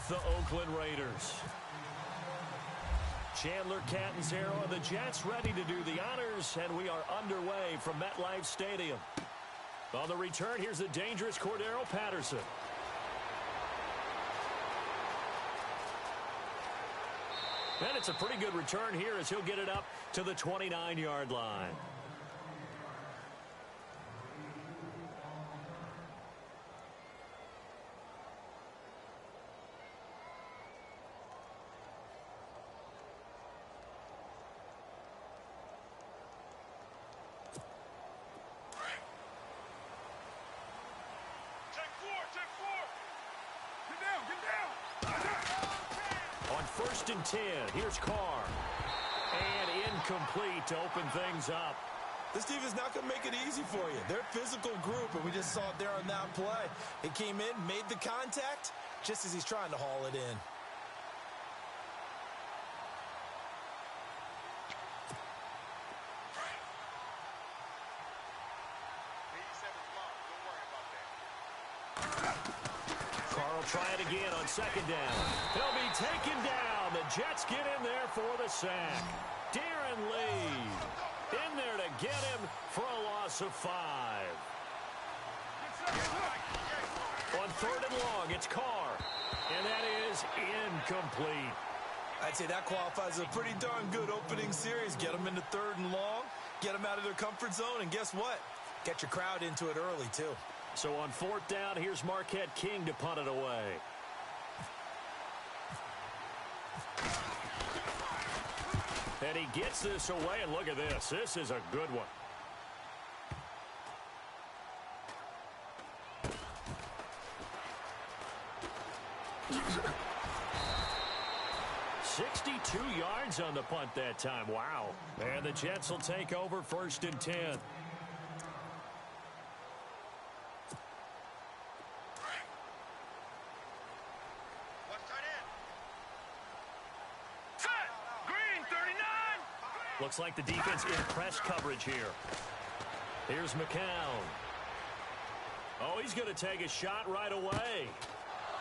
the Oakland Raiders. Chandler Catanzaro and the Jets ready to do the honors, and we are underway from MetLife Stadium. On the return, here's the dangerous Cordero Patterson. And it's a pretty good return here as he'll get it up to the 29-yard line. On 1st and 10, here's Carr. And incomplete to open things up. This team is not going to make it easy for you. They're a physical group, and we just saw it there on that play. It came in, made the contact, just as he's trying to haul it in. Try it again on 2nd down. He'll be taken down. The Jets get in there for the sack. Darren Lee in there to get him for a loss of 5. On 3rd and long, it's Carr. And that is incomplete. I'd say that qualifies as a pretty darn good opening series. Get them into 3rd and long, get them out of their comfort zone, and guess what? Get your crowd into it early, too. So on 4th down, here's Marquette King to punt it away. And he gets this away, and look at this. This is a good one. "62 yards on the punt that time. Wow. And the Jets will take over 1st and 10. Looks like the defense in press coverage here. Here's McCown. Oh, he's going to take a shot right away.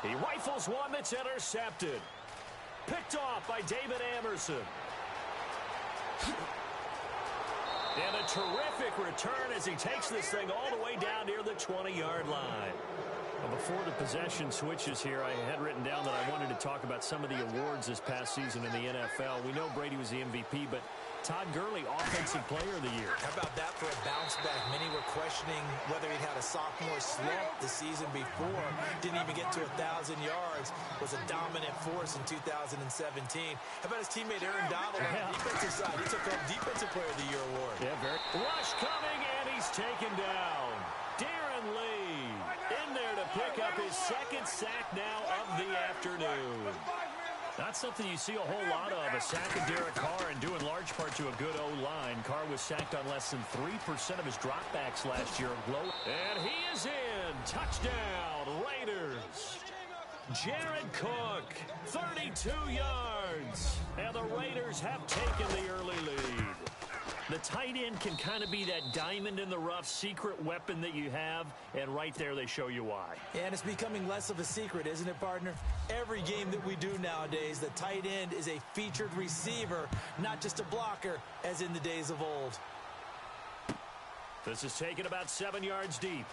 He rifles one that's intercepted. Picked off by David Amerson. And a terrific return as he takes this thing all the way down near the 20-yard line. Well, before the possession switches here, I had written down that I wanted to talk about some of the awards this past season in the NFL. We know Brady was the MVP, but Todd Gurley, Offensive Player of the Year. How about that for a bounce back? Many were questioning whether he'd had a sophomore slump the season before. Didn't even get to 1,000 yards. Was a dominant force in 2017. How about his teammate Aaron Donald on the defensive side? He took home Defensive Player of the Year award. Yeah, very. Rush coming, and he's taken down. Darren Lee in there to pick up his 2nd sack now of the afternoon. Not something you see a whole lot of, a sack of Derek Carr, and due in large part to a good O-line. Carr was sacked on less than 3% of his dropbacks last year. And he is in. Touchdown, Raiders. Jared Cook, 32 yards. And the Raiders have taken the early lead. The tight end can kind of be that diamond in the rough secret weapon that you have, and right there they show you why. And it's becoming less of a secret, isn't it, partner? Every game that we do nowadays, the tight end is a featured receiver, not just a blocker, as in the days of old. This is taken about 7 yards deep.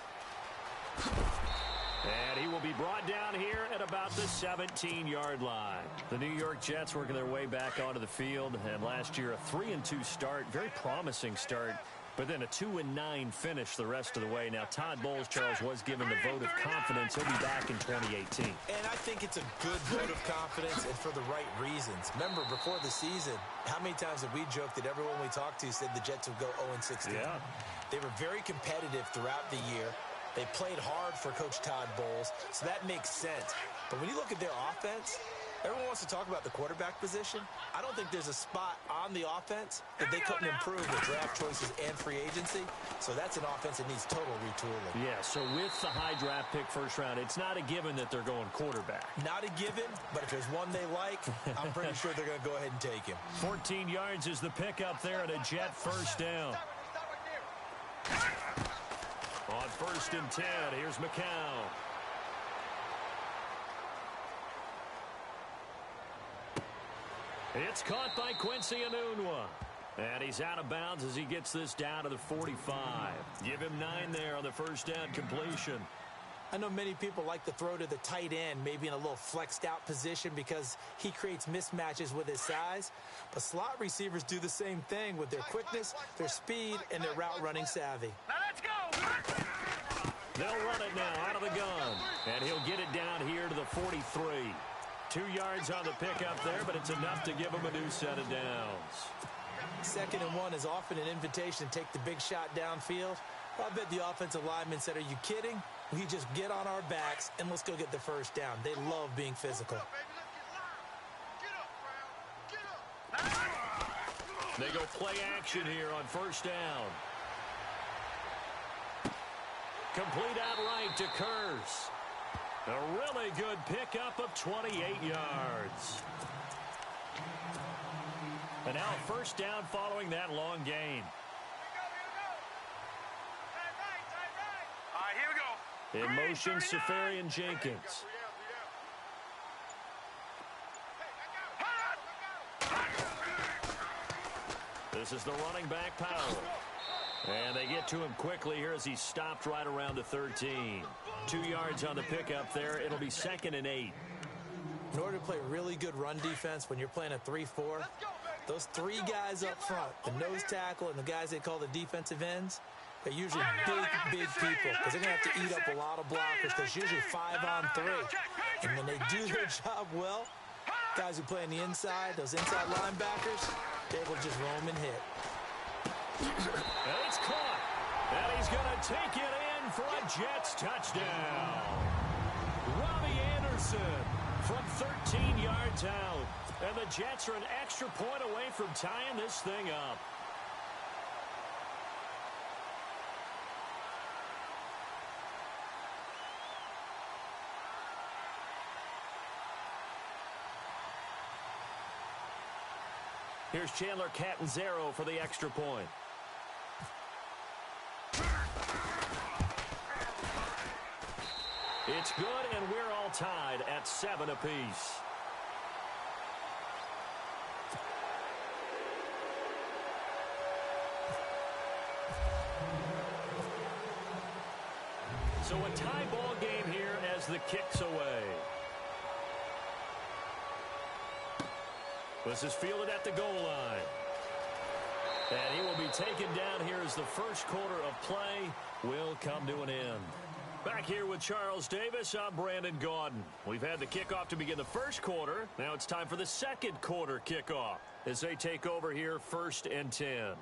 And he will be brought down here at about the 17-yard line. The New York Jets working their way back onto the field. And last year, a 3-2 start. Very promising start. But then a 2-9 finish the rest of the way. Now, Todd Bowles, Charles, was given the vote of confidence. He'll be back in 2018. And I think it's a good vote of confidence and for the right reasons. Remember, before the season, how many times have we joked that everyone we talked to said the Jets would go 0-16? Yeah. They were very competitive throughout the year. They played hard for Coach Todd Bowles, so that makes sense. But when you look at their offense, everyone wants to talk about the quarterback position. I don't think there's a spot on the offense that they couldn't improve with draft choices and free agency. So that's an offense that needs total retooling. Yeah, so with the high draft pick first round, it's not a given that they're going quarterback. Not a given, but if there's one they like, I'm pretty sure they're going to go ahead and take him. 14 yards is the pickup there at a Jet first down. On 1st and 10, here's McCown. It's caught by Quincy Enunwa. And he's out of bounds as he gets this down to the 45. Give him 9 there on the first down completion. I know many people like to throw to the tight end, maybe in a little flexed out position because he creates mismatches with his size. But slot receivers do the same thing with their quickness, their speed, and their route running savvy. Now let's go. They'll run it now out of the gun. And he'll get it down here to the 43. 2 yards on the pickup there, but it's enough to give him a new set of downs. 2nd and 1 is often an invitation to take the big shot downfield. I bet the offensive lineman said, are you kidding? We just get on our backs and let's go get the first down. They love being physical. They go play action here on first down. Complete outright to Kurz. A really good pickup of 28 yards. And now a first down following that long gain. All right, here we go. In motion, Safarian Jenkins. This is the running back, Powell. And they get to him quickly here as he stopped right around the 13. 2 yards on the pickup there. It'll be 2nd and 8. In order to play really good run defense when you're playing a 3-4, those 3 guys up front, the nose tackle and the guys they call the defensive ends, they're usually big people because they're going to have to eat up a lot of blockers because usually 5 on 3. And when they do their job well, guys who play on the inside, those inside linebackers, they're able to just roam and hit. And it's caught. And he's going to take it in for a Jets touchdown. Robbie Anderson from 13 yards out. And the Jets are an extra point away from tying this thing up. Here's Chandler Catanzaro for the extra point. It's good, and we're all tied at 7 apiece. So a tie ball game here as the kick's away. This is fielded at the goal line. And he will be taken down here as the first quarter of play will come to an end. Back here with Charles Davis, I'm Brandon Gaudin. We've had the kickoff to begin the first quarter. Now it's time for the second quarter kickoff as they take over here 1st and 10.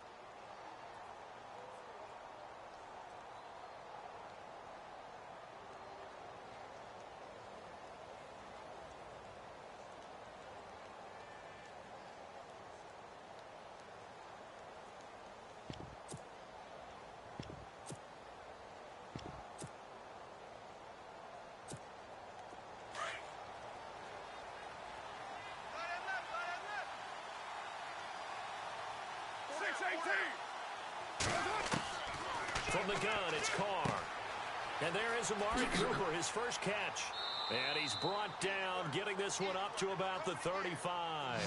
From the gun, it's Carr. And there is Amari Cooper, his first catch. And he's brought down, getting this one up to about the 35.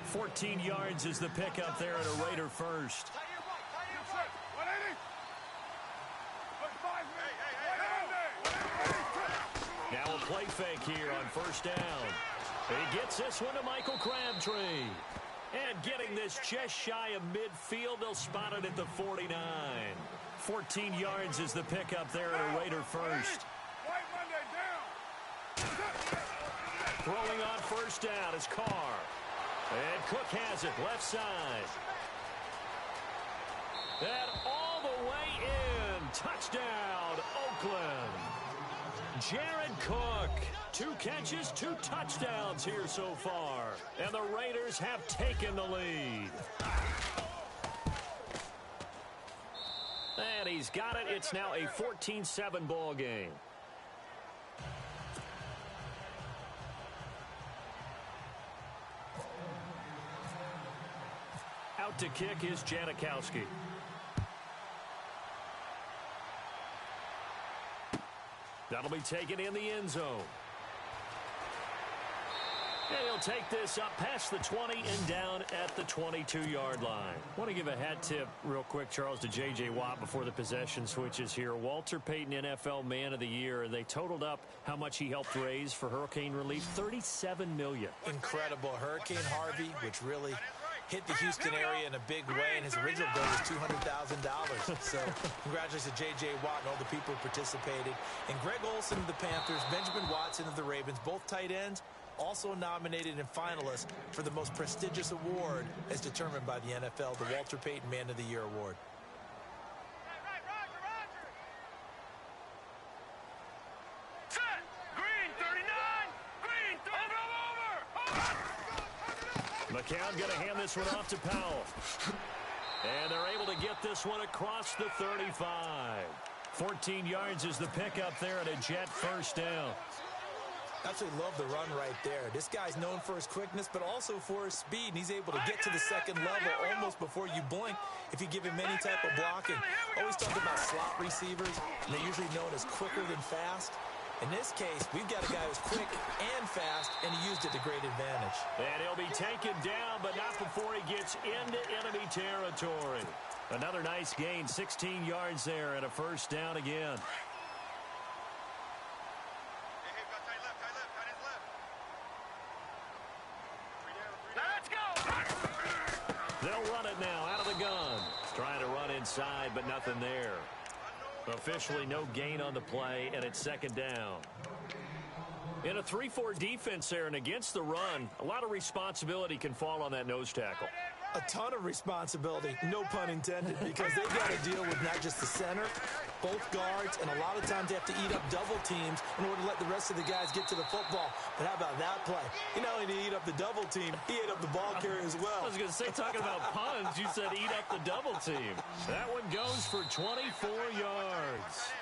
14 yards is the pickup there at a Raider first. Now a play fake here on first down. He gets this one to Michael Crabtree. And getting this just shy of midfield, they'll spot it at the 49. 14 yards is the pickup there at a Raider first. Throwing on first down is Carr. And Cook has it left side. And all the way in. Touchdown, Oakland. Jared Cook. 2 catches, 2 touchdowns here so far. And the Raiders have taken the lead. And he's got it. It's now a 14-7 ball game. Out to kick is Janikowski. That'll be taken in the end zone. And he'll take this up past the 20 and down at the 22-yard line. I want to give a hat tip real quick, Charles, to J.J. Watt before the possession switches here. Walter Payton, NFL Man of the Year. They totaled up how much he helped raise for hurricane relief, $37 million. Incredible. Hurricane Harvey, which really hit the Houston area in a big way, and his original goal was $200,000. So congratulations to J.J. Watt and all the people who participated. And Greg Olsen of the Panthers, Benjamin Watson of the Ravens, both tight ends, also nominated and finalists for the most prestigious award as determined by the NFL, the Walter Payton Man of the Year Award. Set. Green 39. Green. Over. McCown going to hand this one off to Powell. And they're able to get this one across the 35. 14 yards is the pickup there at a Jet first down. Absolutely love the run right there. This guy's known for his quickness, but also for his speed. And he's able to get to the second level almost before you blink if you give him any type of blocking. Always talk about slot receivers, and they're usually known as quicker than fast. In this case, we've got a guy who's quick and fast, and he used it to great advantage. And he'll be taken down, but not before he gets into enemy territory. Another nice gain, 16 yards there, and a first down again. They'll run it now out of the gun. Trying to run inside, but nothing there. Officially no gain on the play, and it's second down. In a 3-4 defense there and against the run, a lot of responsibility can fall on that nose tackle. A ton of responsibility, no pun intended, because they've got to deal with not just the center, both guards, and a lot of times they have to eat up double teams in order to let the rest of the guys get to the football. But how about that play? He not only did he eat up the double team, he ate up the ball carrier as well. I was going to say, talking about puns, you said eat up the double team. That one goes for 24 yards.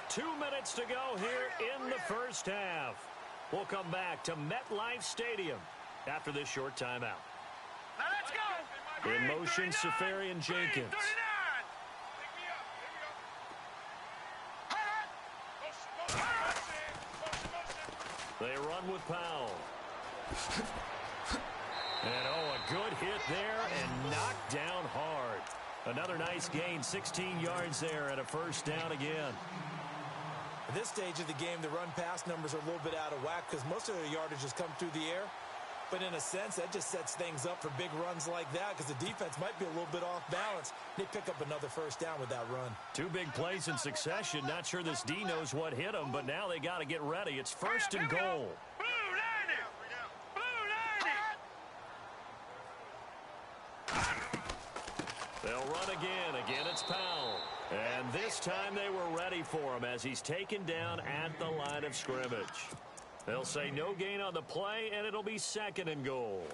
2 minutes to go here in the first half. We'll come back to MetLife Stadium after this short timeout. Now let's go. In motion, Safarian Jenkins. They run with Powell. And, a good hit there and knocked down hard. Another nice gain, 16 yards there and a first down again. At this stage of the game, the run-pass numbers are a little bit out of whack because most of their yardage has come through the air. But in a sense, that just sets things up for big runs like that because the defense might be a little bit off balance. They pick up another first down with that run. 2 big plays in succession. Not sure this D knows what hit them, but now they got to get ready. It's first and goal. They'll run again. Again, it's Powell. And this time they were ready for him as he's taken down at the line of scrimmage. They'll say no gain on the play, and it'll be second and goal.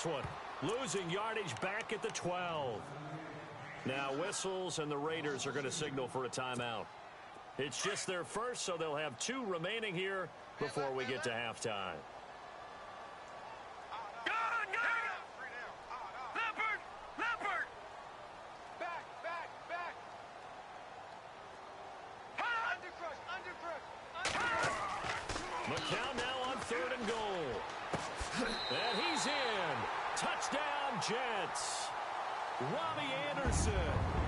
One. Losing yardage back at the 12. Now whistles, and the Raiders are going to signal for a timeout. It's just their first, so they'll have 2 remaining here before we get to halftime. McCown now on 3rd and goal. And he's in. Touchdown, Jets. Robbie Anderson.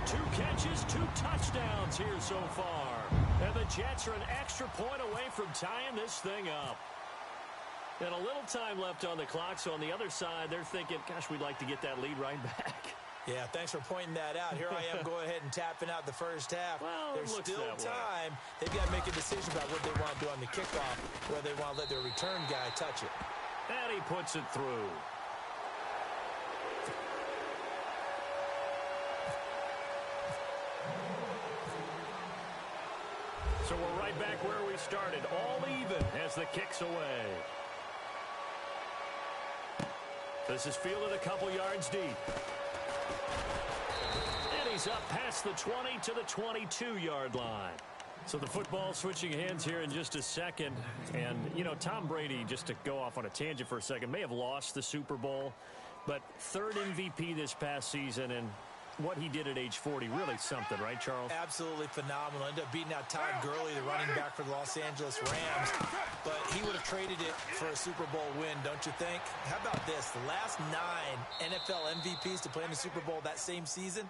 2 catches, 2 touchdowns here so far. And the Jets are an extra point away from tying this thing up. And a little time left on the clock, so on the other side, they're thinking, gosh, we'd like to get that lead right back. Yeah, thanks for pointing that out. Here I am going ahead and tapping out the first half. Well, there's still time. They've got to make a decision about what they want to do on the kickoff, whether they want to let their return guy touch it. And he puts it through. So we're right back where we started, all even as the kick's away. This is fielded a couple yards deep. And he's up past the 20 to the 22-yard line. So the football switching hands here in just a second. And, you know, Tom Brady, just to go off on a tangent for a second, may have lost the Super Bowl, but third MVP this past season, and what he did at age 40, really something, right, Charles? Absolutely phenomenal. Ended up being out Todd Gurley, the running back for the Los Angeles Rams. But he would have traded it for a Super Bowl win, don't you think? How about this? The last 9 NFL MVPs to play in the Super Bowl that same season,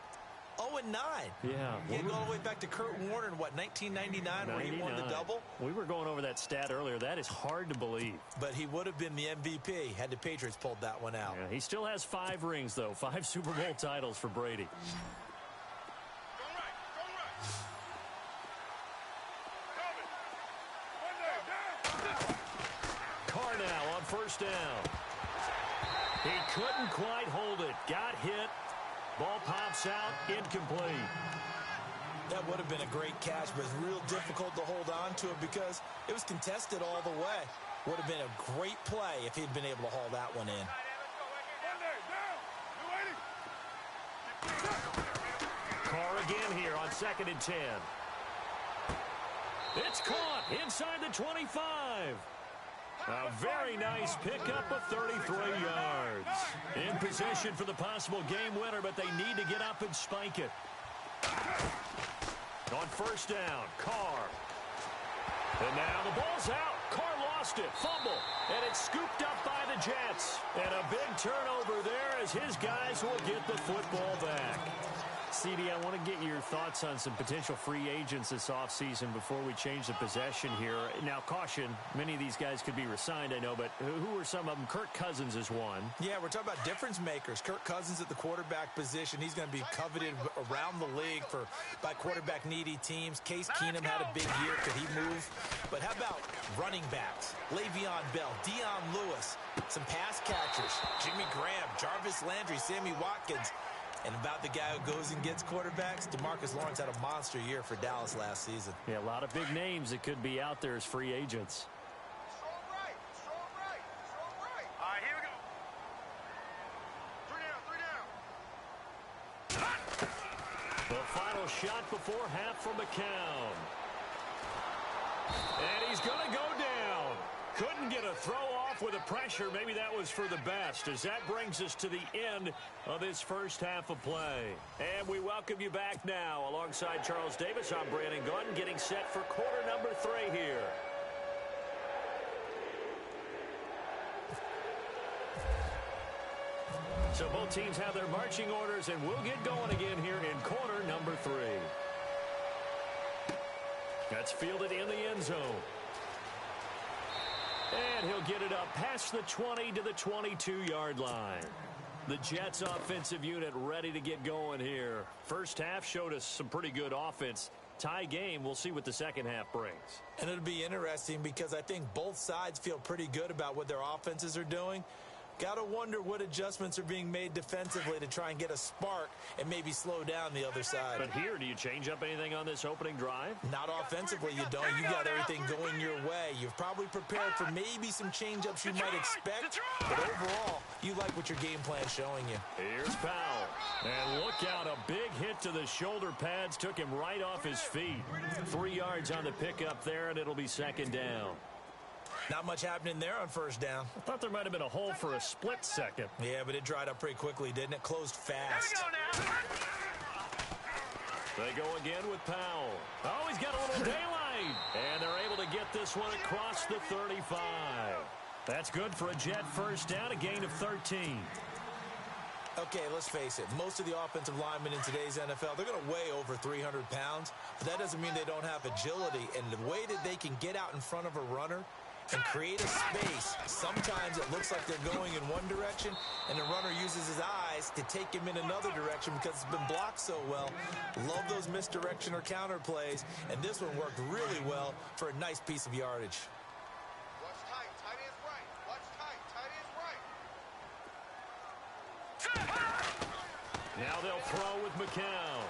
0-9. Yeah. You go all the way back to Kurt Warner in, what, 1999, where he won the double? We were going over that stat earlier. That is hard to believe. But he would have been the MVP had the Patriots pulled that one out. Yeah, he still has 5 rings, though. 5 Super Bowl titles for Brady. Carr now on first down. He couldn't quite hold it. Got hit. Ball pops out, incomplete. That would have been a great catch, but it's real difficult to hold on to it because it was contested all the way. Would have been a great play if he'd been able to haul that one in. Carr again here on 2nd and 10. It's caught inside the 25. A very nice pickup of 33 yards. In position for the possible game winner, but they need to get up and spike it. On first down, Carr. And now the ball's out. Carr lost it. Fumble. And it's scooped up by the Jets. And a big turnover there as his guys will get the football back. CD, I want to get your thoughts on some potential free agents this offseason before we change the possession here. Now, caution, many of these guys could be re-signed, I know, but who are some of them? Kirk Cousins is one. Yeah, we're talking about difference makers. Kirk Cousins at the quarterback position. He's going to be coveted around the league by quarterback-needy teams. Case Keenum had a big year. Could he move? But how about running backs? Le'Veon Bell, Dion Lewis, some pass catchers. Jimmy Graham, Jarvis Landry, Sammy Watkins. And about the guy who goes and gets quarterbacks, DeMarcus Lawrence had a monster year for Dallas last season. Yeah, a lot of big names that could be out there as free agents. Strong right. All right, here we go. 3 down. The final shot before half from McCown. And he's going to go down. Couldn't get a throw off with the pressure. Maybe that was for the best, as that brings us to the end of this first half of play. And we welcome you back now. Alongside Charles Davis, I'm Brandon Gunn, getting set for quarter number 3 here. So both teams have their marching orders, and we'll get going again here in quarter number 3. That's fielded in the end zone. And he'll get it up past the 20 to the 22-yard line. The Jets offensive unit ready to get going here. First half showed us some pretty good offense. Tie game, we'll see what the second half brings. And it'll be interesting because I think both sides feel pretty good about what their offenses are doing. Got to wonder what adjustments are being made defensively to try and get a spark and maybe slow down the other side. But here, do you change up anything on this opening drive? Not offensively, you don't. You got everything going your way. You've probably prepared for maybe some change-ups you might expect. But overall, you like what your game plan's showing you. Here's Powell. And look out, a big hit to the shoulder pads. Took him right off his feet. 3 yards on the pickup there, and it'll be second down. Not much happening there on first down. I thought there might have been a hole for a split second. Yeah, but it dried up pretty quickly, didn't it? Closed fast. They go again with Powell. Oh, he's got a little daylight. And they're able to get this one across the 35. That's good for a Jet first down, a gain of 13. Okay, let's face it. Most of the offensive linemen in today's NFL, they're going to weigh over 300 pounds. But that doesn't mean they don't have agility. And the way that they can get out in front of a runner and create a space, sometimes it looks like they're going in one direction, and the runner uses his eyes to take him in another direction because it's been blocked so well. Love those misdirection or counter plays, and this one worked really well for a nice piece of yardage. Watch tight. Tight end's right. Watch tight. Tight end's right. Now they'll throw with McCown.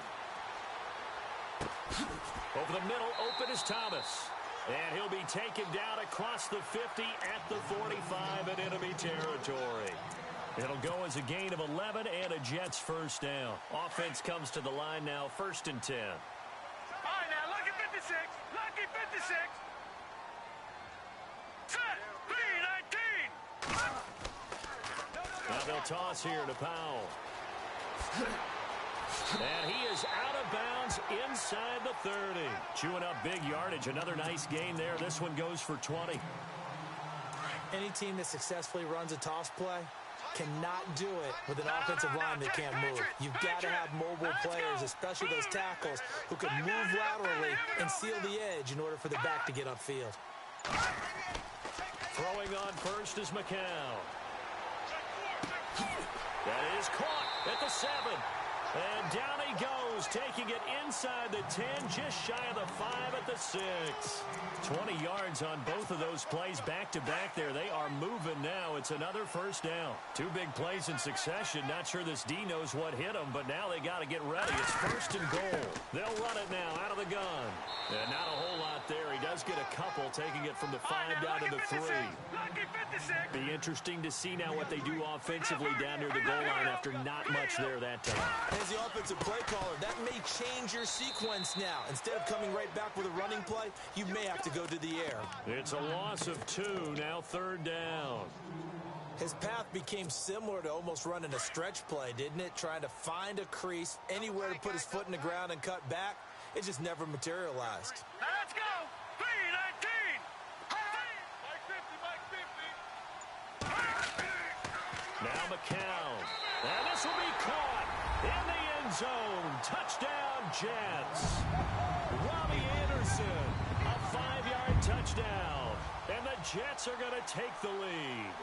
Over the middle, open is Thomas. And he'll be taken down across the 50 at the 45 in enemy territory. It'll go as a gain of 11 and a Jets first down. Offense comes to the line now, 1st and 10. All right, now, lucky 56. Lucky 56. Set. B19. Now they'll toss here to Powell. And he is out of bounds inside the 30. Chewing up big yardage. Another nice gain there. This one goes for 20. Any team that successfully runs a toss play cannot do it with an offensive line that can't move. You've got to have mobile players, especially those tackles, who can move laterally and seal the edge in order for the back to get upfield. Throwing on first is McCown. That is caught at the 7. And down he goes, taking it inside the 10, just shy of the 5 at the 6. 20 yards on both of those plays back-to-back there. They are moving now. It's another first down. 2 big plays in succession. Not sure this D knows what hit him, but now they got to get ready. It's 1st and goal. They'll run it now out of the gun. And not a whole lot there. He does get a couple, taking it from the 5 down to the 3. Be interesting to see now what they do offensively down near the goal line after not much there that time. As the offensive play caller, that may change your sequence now. Instead of coming right back with a running play, you may have to go to the air. It's a loss of 2, now 3rd down. His path became similar to almost running a stretch play, didn't it? Trying to find a crease, anywhere to put his foot in the ground and cut back. It just never materialized. Now let's go. B19. Now McCown. And this will be caught in the end zone. Touchdown, Jets. Robbie Anderson, a 5-yard touchdown. And the Jets are going to take the lead.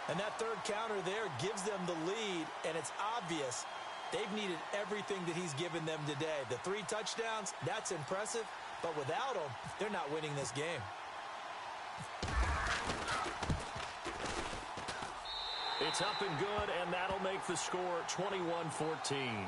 And that third counter there gives them the lead, and it's obvious they've needed everything that he's given them today. The 3 touchdowns, that's impressive, but without him, they're not winning this game. It's up and good, and that'll make the score 21-14.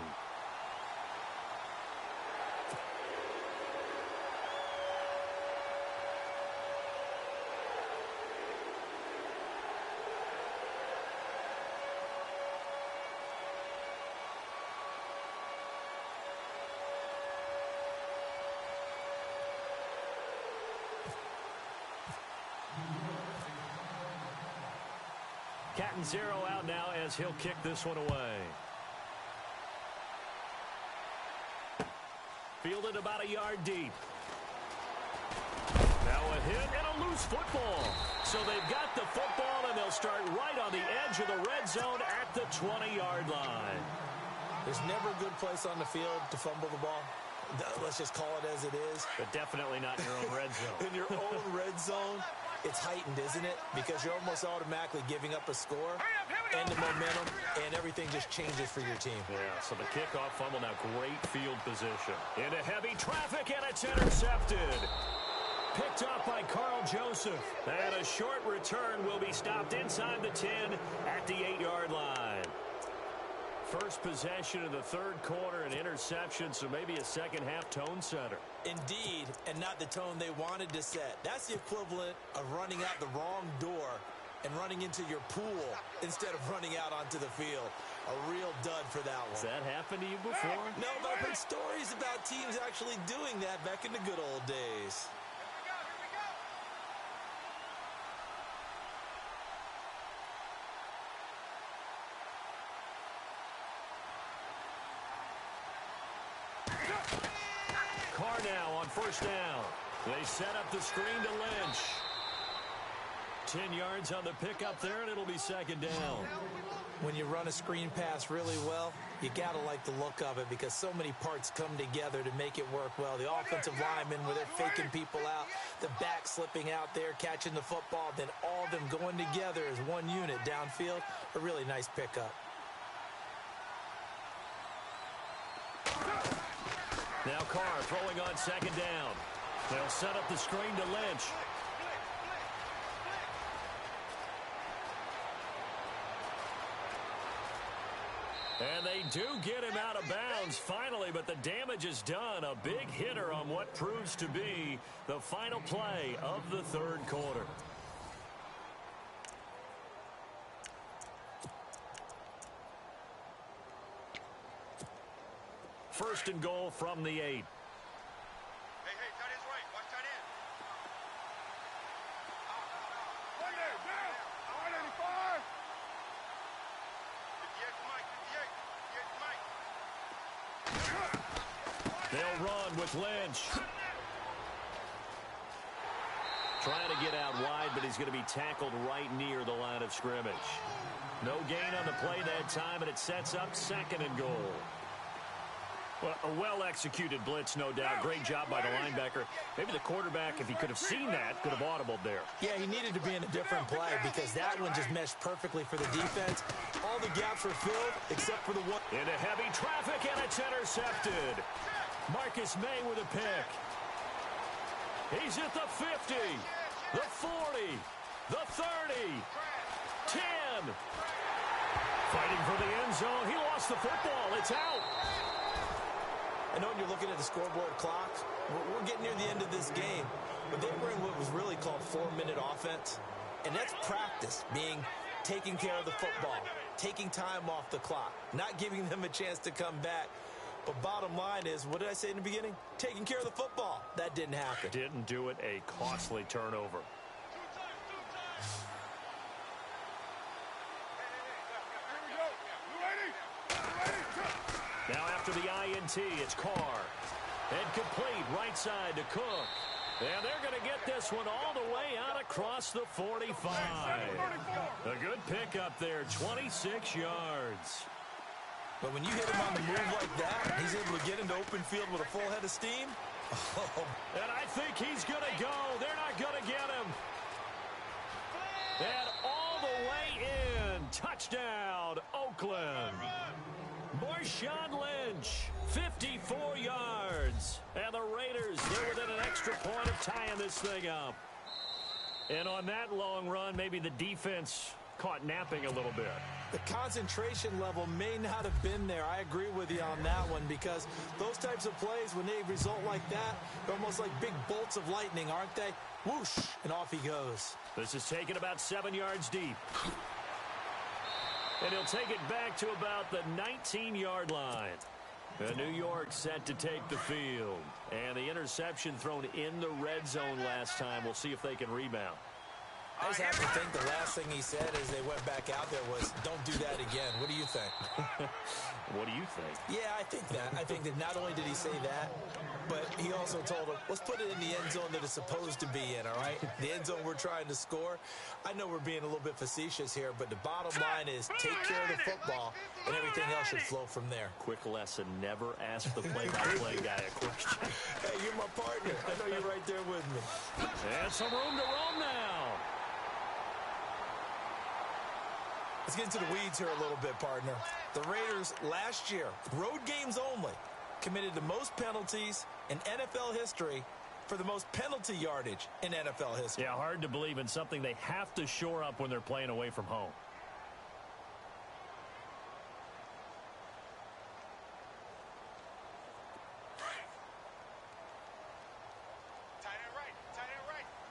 Catanzaro out now as he'll kick this one away. Fielded about a yard deep. Now a hit and a loose football. So they've got the football, and they'll start right on the edge of the red zone at the 20-yard line. There's never a good place on the field to fumble the ball. Let's just call it as it is. But definitely not in your own red zone. In your own red zone, it's heightened, isn't it? Because you're almost automatically giving up a score and the momentum, and everything just changes for your team. Yeah, so the kickoff fumble now, great field position. Into heavy traffic, and it's intercepted. Picked up by Carl Joseph. And a short return will be stopped inside the 10 at the 8-yard line. First possession of the third quarter, an interception, so maybe a second-half tone setter. Indeed, and not the tone they wanted to set. That's the equivalent of running out the wrong door and running into your pool instead of running out onto the field. A real dud for that one. Has that happened to you before? No, but I've heard stories about teams actually doing that back in the good old days. Carr now on first down. They set up the screen to Lynch. 10 yards on the pickup there, and it'll be second down. When you run a screen pass really well, you got to like the look of it because so many parts come together to make it work well. The offensive linemen, where they're faking people out, the back slipping out there, catching the football, then all of them going together as one unit downfield. A really nice pickup. Now Carr throwing on second down. They'll set up the screen to Lynch. And they do get him out of bounds finally, but the damage is done. A big hitter on what proves to be the final play of the third quarter. First and goal from the 8. Hey, tight end's right. Watch tight end. One there, down. 185. 58 Mike. 58 Mike. They'll run with Lynch. Trying to get out wide, but he's going to be tackled right near the line of scrimmage. No gain on the play that time, and it sets up second and goal. Well, a well-executed blitz, no doubt. Great job by the linebacker. Maybe the quarterback, if he could have seen that, could have audibled there. Yeah, he needed to be in a different play because that one just meshed perfectly for the defense. All the gaps were filled except for the one. Into heavy traffic, and it's intercepted. Marcus May with a pick. He's at the 50, the 40, the 30, 10. Fighting for the end zone. He lost the football. It's out. I know when you're looking at the scoreboard clock, we're getting near the end of this game, but they were in what was really called 4-minute offense, and that's practice, meaning taking care of the football, taking time off the clock, not giving them a chance to come back. But bottom line is, what did I say in the beginning? Taking care of the football. That didn't happen. Didn't do it. A costly turnover. Now after the INT, it's Carr. And complete right side to Cook. And they're going to get this one all the way out across the 45. A good pickup there, 26 yards. But when you hit him on the move like that, he's able to get into open field with a full head of steam. Oh. And I think he's going to go. They're not going to get him. And all the way in. Touchdown, Oakland. Marshawn Lynch, 54 yards. And the Raiders, they're within an extra point of tying this thing up. And on that long run, maybe the defense caught napping a little bit. The concentration level may not have been there. I agree with you on that one because those types of plays, when they result like that, they're almost like big bolts of lightning, aren't they? Whoosh, and off he goes. This is taken about 7 yards deep. And he'll take it back to about the 19-yard line. New York set to take the field. And the interception thrown in the red zone last time. We'll see if they can rebound. I just have to think the last thing he said as they went back out there was, don't do that again. What do you think? What do you think? Yeah, I think that. I think that not only did he say that, but he also told him, let's put it in the end zone that it's supposed to be in, all right? The end zone we're trying to score. I know we're being a little bit facetious here, but the bottom line is take care of the football, and everything else should flow from there. Quick lesson, never ask the play-by-play guy a question. Hey, you're my partner. I know you're right there with me. And some room to roam now. Let's get into the weeds here a little bit, partner. The Raiders last year, road games only, committed the most penalties in NFL history for the most penalty yardage in NFL history. Yeah, hard to believe in something they have to shore up when they're playing away from home.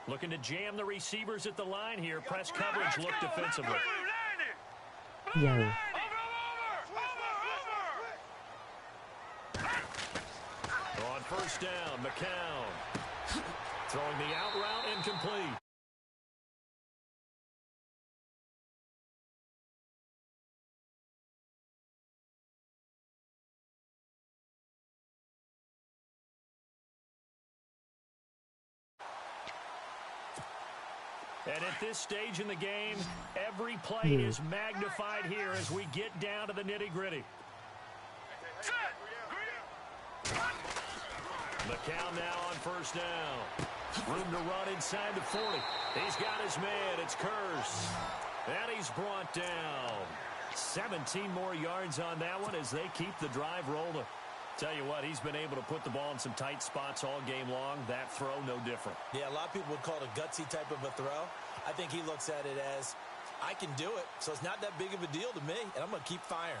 Looking to jam the receivers at the line here. Press coverage, look defensively. Yo. On first down, McCown. Throwing the out route, incomplete. And at this stage in the game, every play is magnified here as we get down to the nitty-gritty. McCown now on first down. Room to run inside the 40. He's got his man. It's Curse. And he's brought down. 17 more yards on that one as they keep the drive rolling. Tell you what, he's been able to put the ball in some tight spots all game long. That throw, no different. Yeah, a lot of people would call it a gutsy type of a throw. I think he looks at it as, I can do it, so it's not that big of a deal to me, and I'm going to keep firing.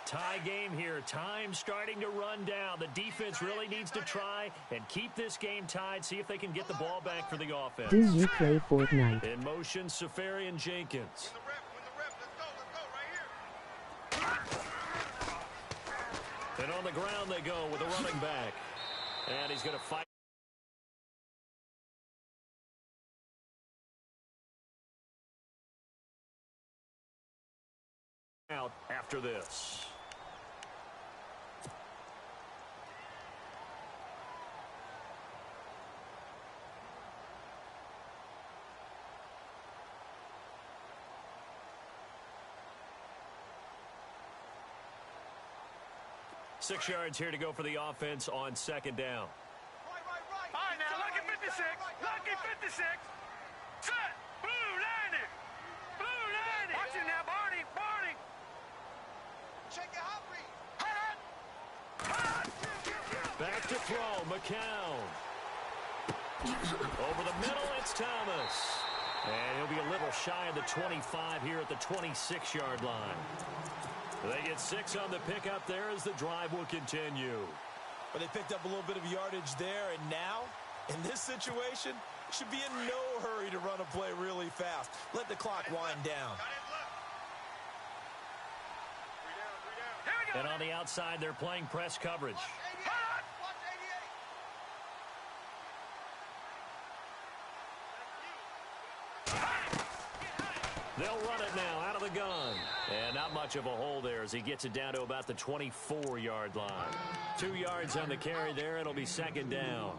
Tie game here. Time starting to run down. The defense really needs to try and keep this game tied, see if they can get the ball back for the offense. Do you play Fortnite? In motion, Safarian Jenkins. And on the ground they go with a running back. And he's going to fight out after this. Six yards here to go for the offense on second down. All right, now, lucky 56. Lucky 56. Set. Blue 90. Blue 90. Watch it now, Barney. Barney. Check your hot read. Hot. Back to throw, McCown. Over the middle, it's Thomas. And he'll be a little shy of the 25 here at the 26-yard line. They get 6 on the pickup there as the drive will continue. But they picked up a little bit of yardage there, and now, in this situation, should be in no hurry to run a play really fast. Let the clock wind down. And on the outside, they're playing press coverage. They'll run it now out of the gun. And not much of a hole there as he gets it down to about the 24-yard line. 2 yards on the carry there. It'll be second down.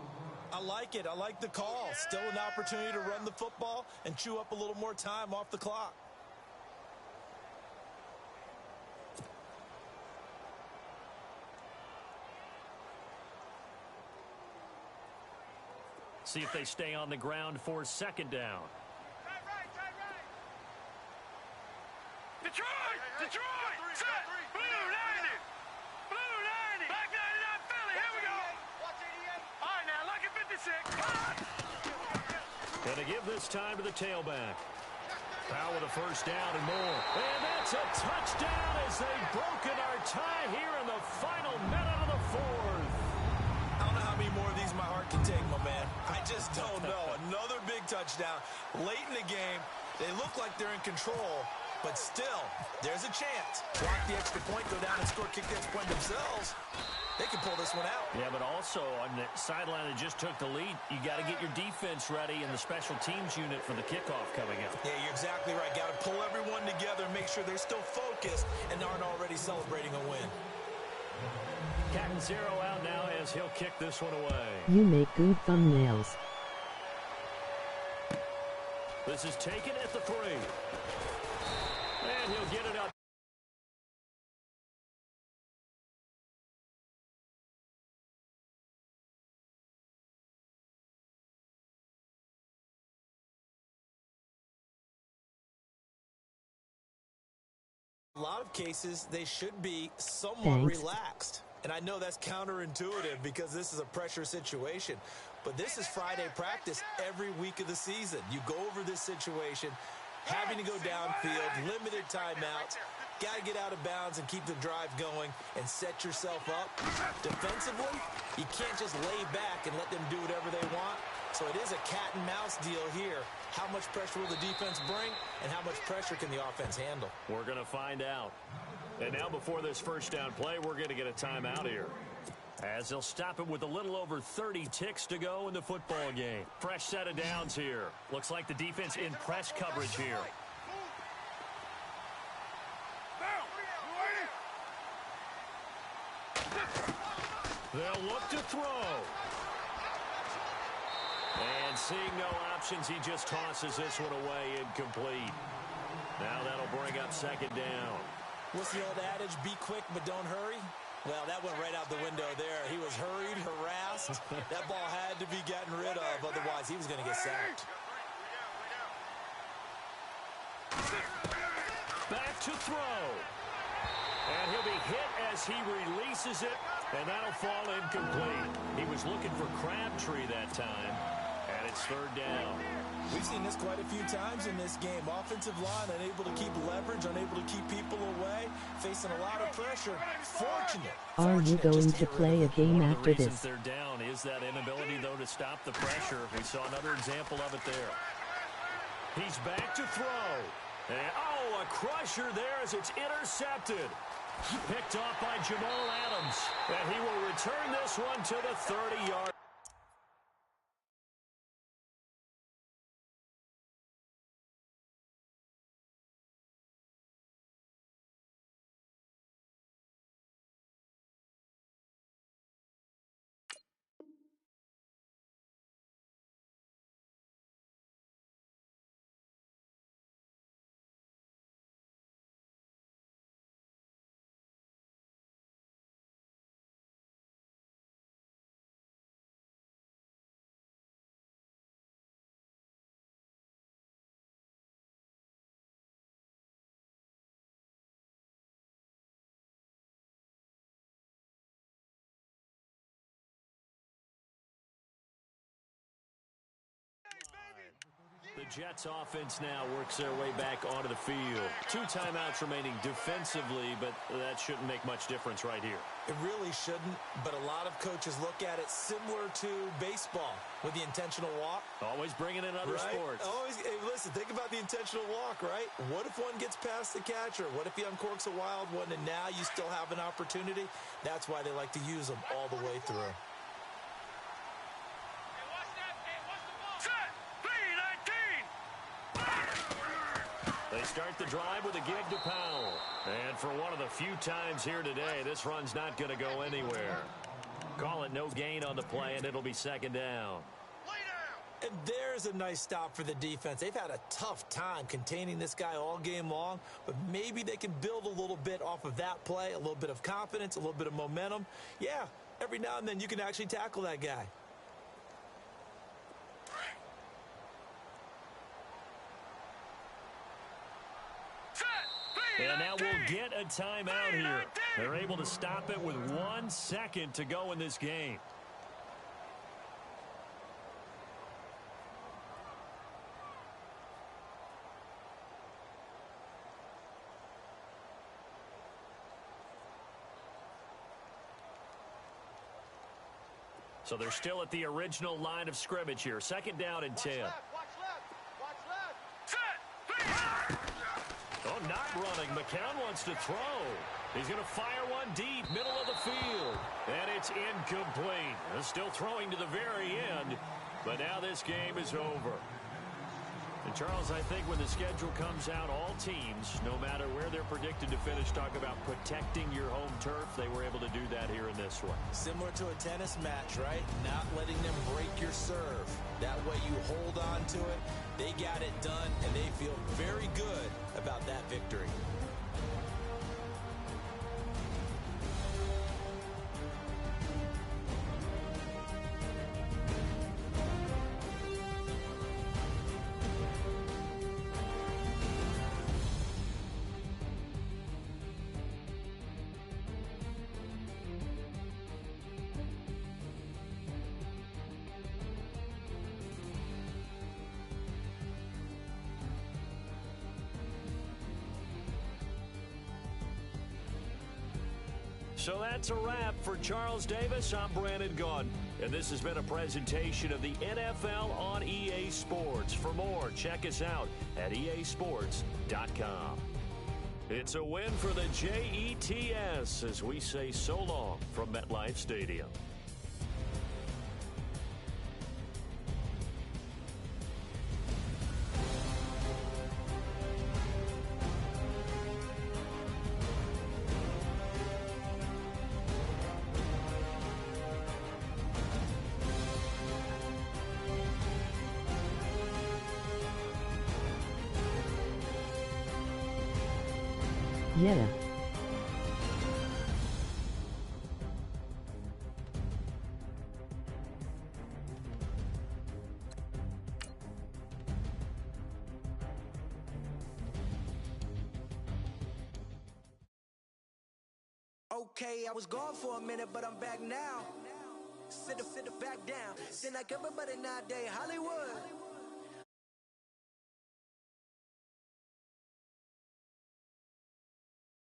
I like it. I like the call. Still an opportunity to run the football and chew up a little more time off the clock. See if they stay on the ground for second down. Detroit! Detroit! Set! Blue 90! Blue 90! Black 99 Philly, here we go! All right, now, lucky 56. Going to give this time to the tailback. Powell with a first down and more. And that's a touchdown as they've broken our tie here in the final minute of the fourth. I don't know how many more of these my heart can take, my man. I just don't know. Another big touchdown. Late in the game, they look like they're in control. But still, there's a chance. Block the extra point, go down and score, kick the extra point themselves. They can pull this one out. Yeah, but also on the sideline that just took the lead, you got to get your defense ready and the special teams unit for the kickoff coming up. Yeah, you're exactly right. Got to pull everyone together and make sure they're still focused and aren't already celebrating a win. Cat and Zero out now as he'll kick this one away. You make good thumbnails. This is taken at the 3. And he'll get it up. A lot of cases, they should be somewhat relaxed. And I know that's counterintuitive because this is a pressure situation. But this is Friday practice every week of the season. You go over this situation, having to go downfield, limited timeouts, got to get out of bounds and keep the drive going and set yourself up. Defensively, you can't just lay back and let them do whatever they want. So it is a cat and mouse deal here. How much pressure will the defense bring and how much pressure can the offense handle? We're going to find out. And now before this first down play, we're going to get a timeout here. As they'll stop it with a little over 30 ticks to go in the football game. Fresh set of downs here. Looks like the defense in press coverage here. They'll look to throw. And seeing no options, he just tosses this one away incomplete. Now that'll bring up second down. What's the old adage, be quick but don't hurry? Well, that went right out the window there. He was hurried, harassed. That ball had to be gotten rid of, otherwise he was going to get sacked. Back to throw. And he'll be hit as he releases it, and that'll fall incomplete. He was looking for Crabtree that time, and it's third down. We've seen this quite a few times in this game. Offensive line unable to keep leverage, unable to keep people away, facing a lot of pressure. Fortunate. Are you going to play a game after this? One of the reasons this? they're down is that inability, though, to stop the pressure. We saw another example of it there. He's back to throw. And, oh, a crusher there as it's intercepted. Picked off by Jamal Adams. And he will return this one to the 30-yard. The Jets offense now works their way back onto the field. 2 timeouts remaining defensively, but that shouldn't make much difference right here. It really shouldn't, but a lot of coaches look at it similar to baseball with the intentional walk. Always bringing in other sports. Always, hey, listen, think about the intentional walk, right? What if one gets past the catcher? What if he uncorks a wild one and now you still have an opportunity? That's why they like to use them all the way through. They start the drive with a give to Powell. And for one of the few times here today, this run's not going to go anywhere. Call it no gain on the play, and it'll be second down. And there's a nice stop for the defense. They've had a tough time containing this guy all game long, but maybe they can build a little bit off of that play, a little bit of confidence, a little bit of momentum. Yeah, every now and then you can actually tackle that guy. And now we'll get a timeout here. They're able to stop it with 1 second to go in this game. So they're still at the original line of scrimmage here. Second down and 10. Oh, not running. McCown wants to throw. He's going to fire one deep, middle of the field. And it's incomplete. Still throwing to the very end. But now this game is over. And, Charles, I think when the schedule comes out, all teams, no matter where they're predicted to finish, talk about protecting your home turf. They were able to do that here in this one. Similar to a tennis match, right? Not letting them break your serve. That way you hold on to it. They got it done, and they feel very good about that victory. So that's a wrap for Charles Davis. I'm Brandon Gaudin, and this has been a presentation of the NFL on EA Sports. For more, check us out at easports.com. It's a win for the Jets as we say so long from MetLife Stadium. Yeah. Okay, I was gone for a minute, but I'm back now. Sit back down. Then like everybody nowadays, Hollywood.